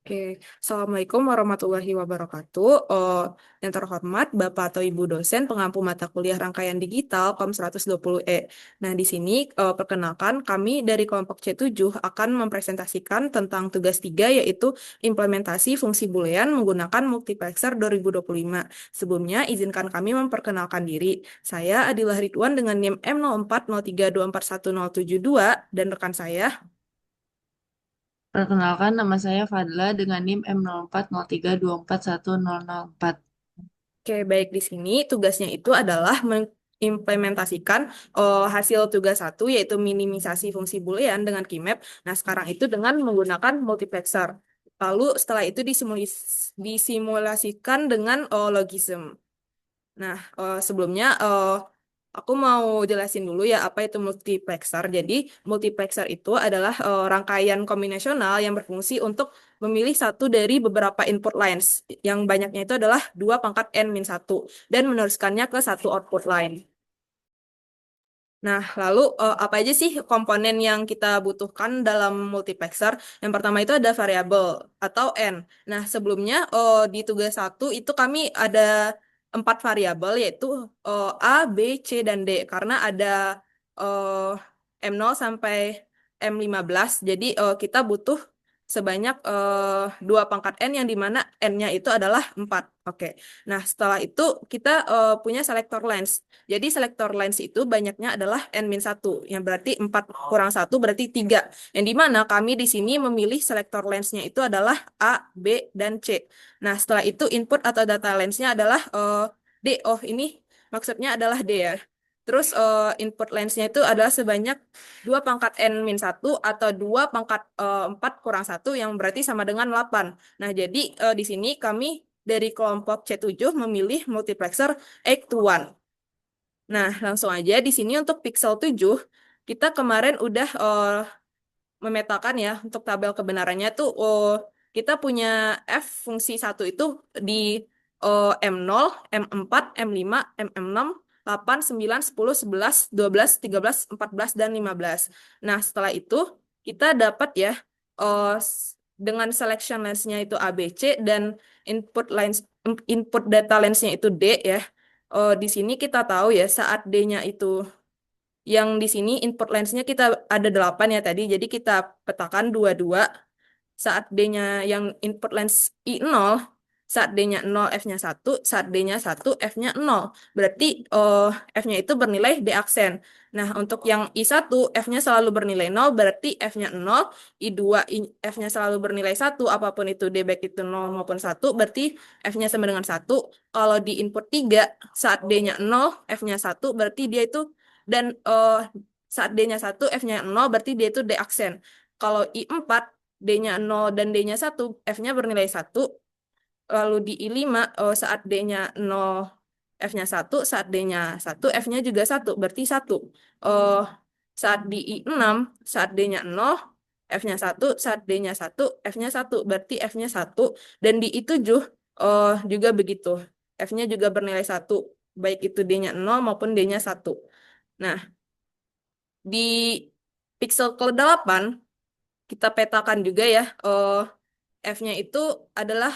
Oke, Assalamualaikum warahmatullahi wabarakatuh. Yang terhormat Bapak atau Ibu dosen pengampu mata kuliah rangkaian digital KOM 120E. Nah, di sini perkenalkan kami dari kelompok C7 akan mempresentasikan tentang tugas 3 yaitu implementasi fungsi Boolean menggunakan multiplexer 2025. Sebelumnya, izinkan kami memperkenalkan diri. Saya Adilah Ridwan dengan NIM M0403241072 dan rekan saya. Perkenalkan, nama saya Fadla dengan NIM M0403241004. Oke, baik di sini tugasnya itu adalah mengimplementasikan hasil tugas satu yaitu minimisasi fungsi Boolean dengan keymap. Nah, sekarang itu dengan menggunakan multiplexer. Lalu setelah itu disimulasikan dengan logism. Nah, sebelumnya aku mau jelasin dulu ya apa itu multiplexer. Jadi, multiplexer itu adalah rangkaian kombinasional yang berfungsi untuk memilih satu dari beberapa input lines. Yang banyaknya itu adalah 2 pangkat n-1 dan meneruskannya ke satu output line. Nah, lalu apa aja sih komponen yang kita butuhkan dalam multiplexer? Yang pertama itu ada variabel atau n. Nah, sebelumnya di tugas satu itu kami ada 4 variabel yaitu A, B, C, dan D karena ada M0 sampai M15. Jadi kita butuh sebanyak 2 pangkat n yang dimana n-nya itu adalah 4. Oke. Nah, setelah itu kita punya selector lens. Jadi selektor lines itu banyaknya adalah n-1, yang berarti 4 kurang satu berarti 3. Yang dimana kami di sini memilih selektor lensnya itu adalah A, B, dan C. Nah, setelah itu input atau data lensnya adalah D. Oh, ini maksudnya adalah D ya. Terus input lensnya itu adalah sebanyak 2 pangkat n-1 atau 2 pangkat 4 kurang satu yang berarti sama dengan 8. Nah, jadi di sini kami dari kelompok C7 memilih multiplexer 8 to 1. Nah, langsung aja di sini untuk pixel 7 kita kemarin udah memetakan ya untuk tabel kebenarannya tuh kita punya f fungsi satu itu di M0, M4, M5, MM6, 8, 9, 10, 11, 12, 13, 14, dan 15. Nah, setelah itu kita dapat ya dengan selection lens-nya itu ABC dan input data lens-nya itu D ya. Di sini kita tahu ya saat D-nya itu yang di sini input lens-nya kita ada 8 ya tadi. Jadi kita petakan dua-dua saat D-nya yang input lens I0, saat D-nya 0, F-nya satu, saat D-nya satu, F-nya 0. Berarti F-nya itu bernilai D aksen. Nah, untuk yang I1, F-nya selalu bernilai 0, berarti F-nya 0. I2, F-nya selalu bernilai satu, apapun itu D baik itu 0 maupun satu, berarti F-nya sama dengan satu. Kalau di input 3, saat D-nya 0, F-nya satu, berarti dia itu, dan saat D-nya satu, F-nya 0, berarti dia itu D aksen. Kalau I4, D-nya 0 dan D-nya satu, F-nya bernilai satu. Lalu di I5, saat D-nya 0, F-nya satu, saat D-nya satu, F-nya juga satu, berarti satu. Eh, saat di I6, saat D-nya 0, F-nya satu, saat D-nya satu, F-nya satu, berarti F-nya satu. Dan di I7 juga begitu. F-nya juga bernilai satu, baik itu D-nya 0 maupun D-nya satu. Nah, di pixel ke-8, kita petakan juga ya. F-nya itu adalah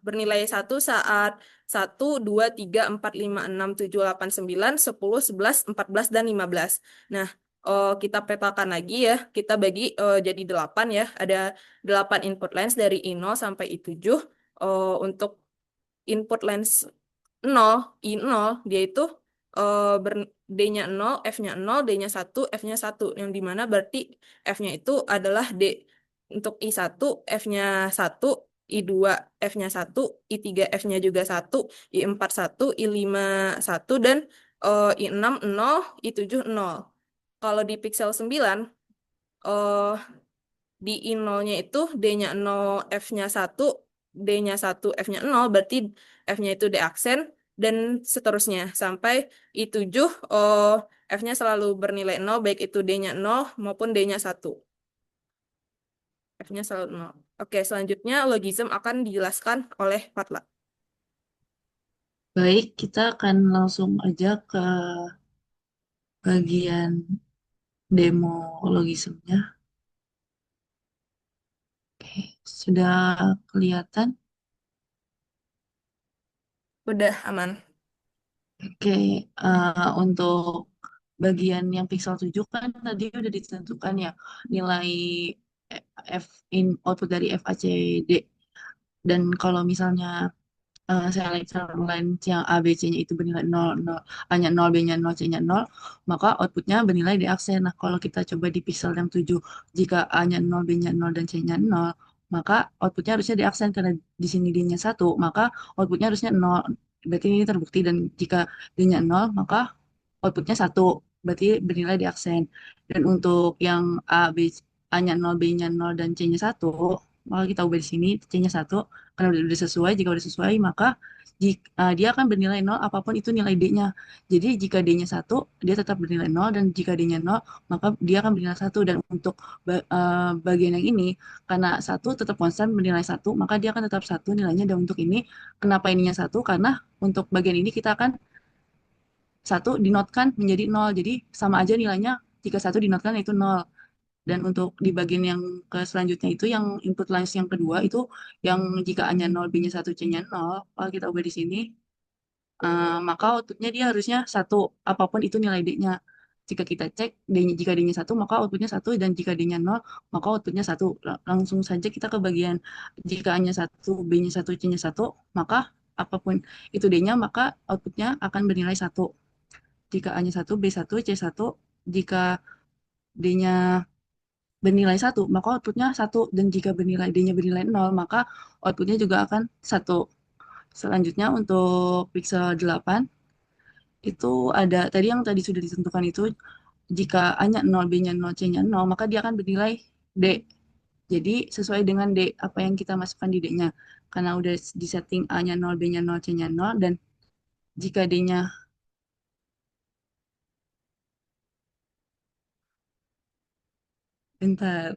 bernilai satu saat satu 2 3 4 5 6 7 8 9 10 11 14 dan 15. Nah, kita petakan lagi ya. Kita bagi jadi 8 ya. Ada 8 input lines dari I0 sampai I7. Untuk input lens 0, I0, dia itu D-nya 0, F-nya 0, D-nya satu, F-nya satu. Yang dimana berarti F-nya itu adalah D. Untuk I1, F-nya satu, I2, F-nya satu, I3, F-nya juga satu, I4 satu, I5 satu, dan I6 0, I7 0. Kalau di pixel 9, eh, di I0-nya itu D-nya 0, F-nya satu, D-nya satu, F-nya 0, berarti F-nya itu D aksen, dan seterusnya. Sampai I7, F-nya selalu bernilai 0, baik itu D-nya 0 maupun D-nya satu. F-nya selalu 0. Oke, selanjutnya logism akan dijelaskan oleh Fatla. Baik, kita akan langsung aja ke bagian demo logismnya. Oke. Sudah kelihatan? Udah aman. Oke, untuk bagian yang pixel 7 kan tadi udah ditentukan ya nilai F in output dari FACD. Dan kalau misalnya selector lens yang A, B, C-nya itu bernilai 0, 0, A-nya 0, B-nya 0, C-nya 0, maka outputnya bernilai di aksen. Nah, kalau kita coba di pixel yang 7, jika A-nya 0, B-nya 0, dan C-nya 0, maka outputnya harusnya di aksen karena di sini D-nya 1, maka outputnya harusnya 0. Berarti ini terbukti dan jika D-nya 0, maka outputnya 1. Berarti bernilai di aksen. Dan untuk yang A, B, A-nya 0, B-nya 0, dan C-nya 1, maka kita ubah di sini C-nya 1 karena udah sesuai. Jika udah sesuai, maka dia akan bernilai 0 apapun itu nilai D-nya. Jadi jika D-nya 1, dia tetap bernilai 0, dan jika D-nya 0, maka dia akan bernilai 1. Dan untuk bagian yang ini, karena 1 tetap konstan bernilai 1, maka dia akan tetap 1 nilainya. Dan untuk ini, kenapa ininya 1? Karena untuk bagian ini kita akan 1 dinotkan menjadi 0. Jadi sama aja nilainya jika 1 dinotkan itu 0. Dan untuk di bagian yang ke selanjutnya itu yang input lines yang kedua itu yang jika A-nya 0, B-nya 1, C-nya 0, kalau kita ubah di sini, maka outputnya dia harusnya 1, apapun itu nilai D-nya. Jika kita cek D-nya, jika D-nya 1, maka outputnya 1, dan jika D-nya 0, maka outputnya 1. Langsung saja kita ke bagian jika A-nya 1, B-nya 1, C-nya 1, maka apapun itu D-nya, maka outputnya akan bernilai 1. Jika A-nya 1, B1, C1, jika D-nya bernilai 1, maka outputnya 1. Dan jika D-nya bernilai 0, maka outputnya juga akan 1. Selanjutnya untuk pixel 8, itu ada tadi yang tadi sudah ditentukan itu, jika A-nya 0, B-nya 0, C-nya 0, maka dia akan bernilai D. Jadi sesuai dengan D, apa yang kita masukkan di D-nya. Karena udah disetting A-nya 0, B-nya 0, C-nya 0, dan jika D-nya, bentar.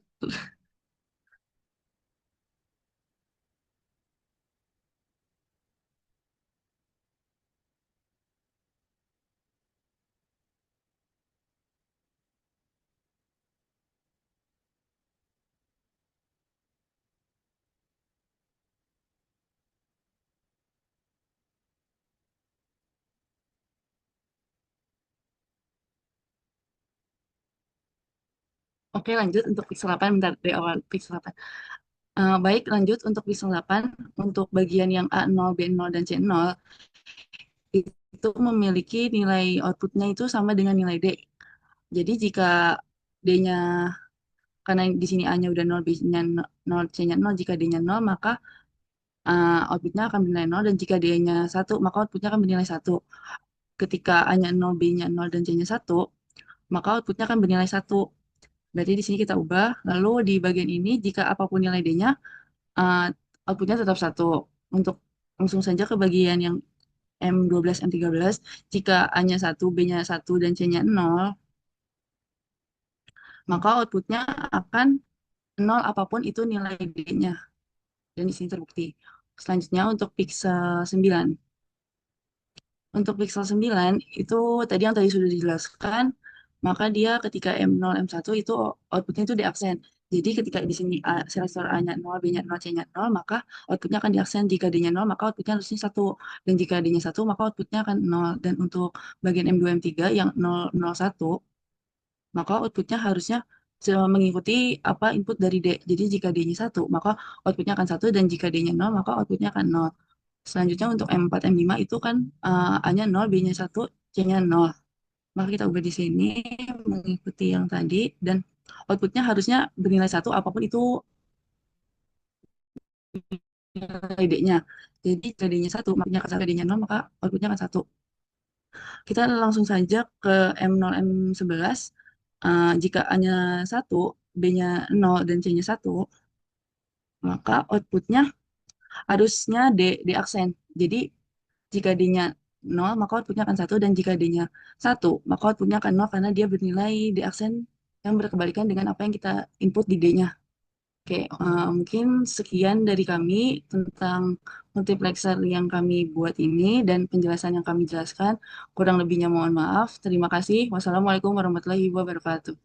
Oke, lanjut untuk pixel 8, bentar dari awal pixel 8. Baik, lanjut untuk pixel 8, untuk bagian yang A0, B0, dan C0, itu memiliki nilai outputnya itu sama dengan nilai D. Jadi jika D-nya, karena di sini A-nya udah 0, B-nya 0, C-nya 0, jika D-nya 0, maka outputnya akan bernilai 0, dan jika D-nya 1, maka outputnya akan bernilai 1. Ketika A-nya 0, B-nya 0, dan C-nya 1, maka outputnya akan bernilai 1. Berarti di sini kita ubah, lalu di bagian ini, jika apapun nilai D-nya, uh, outputnya tetap 1. Untuk langsung saja ke bagian yang M12, M13, jika A-nya 1, B-nya 1, dan C-nya 0, maka outputnya akan 0 apapun itu nilai D-nya. Dan di sini terbukti. Selanjutnya untuk pixel 9. Untuk pixel 9 itu tadi yang tadi sudah dijelaskan, maka dia ketika M0, M1 itu outputnya itu di aksen. Jadi ketika di sini sensor A-nya 0, B-nya 0, C-nya 0, maka outputnya akan di aksen. Jika D-nya 0, maka outputnya harusnya 1. Dan jika D-nya 1, maka outputnya akan 0. Dan untuk bagian M2, M3 yang 0, 0, 1, maka outputnya harusnya mengikuti apa input dari D. Jadi jika D-nya 1, maka outputnya akan 1, dan jika D-nya 0, maka outputnya akan 0. Selanjutnya untuk M4, M5 itu kan A-nya 0, B-nya 1, C-nya 0. Maka kita ubah di sini mengikuti yang tadi, dan outputnya harusnya bernilai 1 apapun itu nilai D-nya. Jadi jika D-nya 1, makanya ke D-nya 0, maka outputnya akan 1. Kita langsung saja ke M0, M11. Jika A-nya 1, B-nya 0, dan C-nya 1, maka outputnya harusnya D aksen. Jadi jika D-nya 0, maka outputnya akan 1, dan jika D-nya 1, maka outputnya akan 0 karena dia bernilai D aksen yang berkebalikan dengan apa yang kita input di D-nya. Oke, mungkin sekian dari kami tentang multiplexer yang kami buat ini dan penjelasan yang kami jelaskan. Kurang lebihnya mohon maaf. Terima kasih. Wassalamualaikum warahmatullahi wabarakatuh.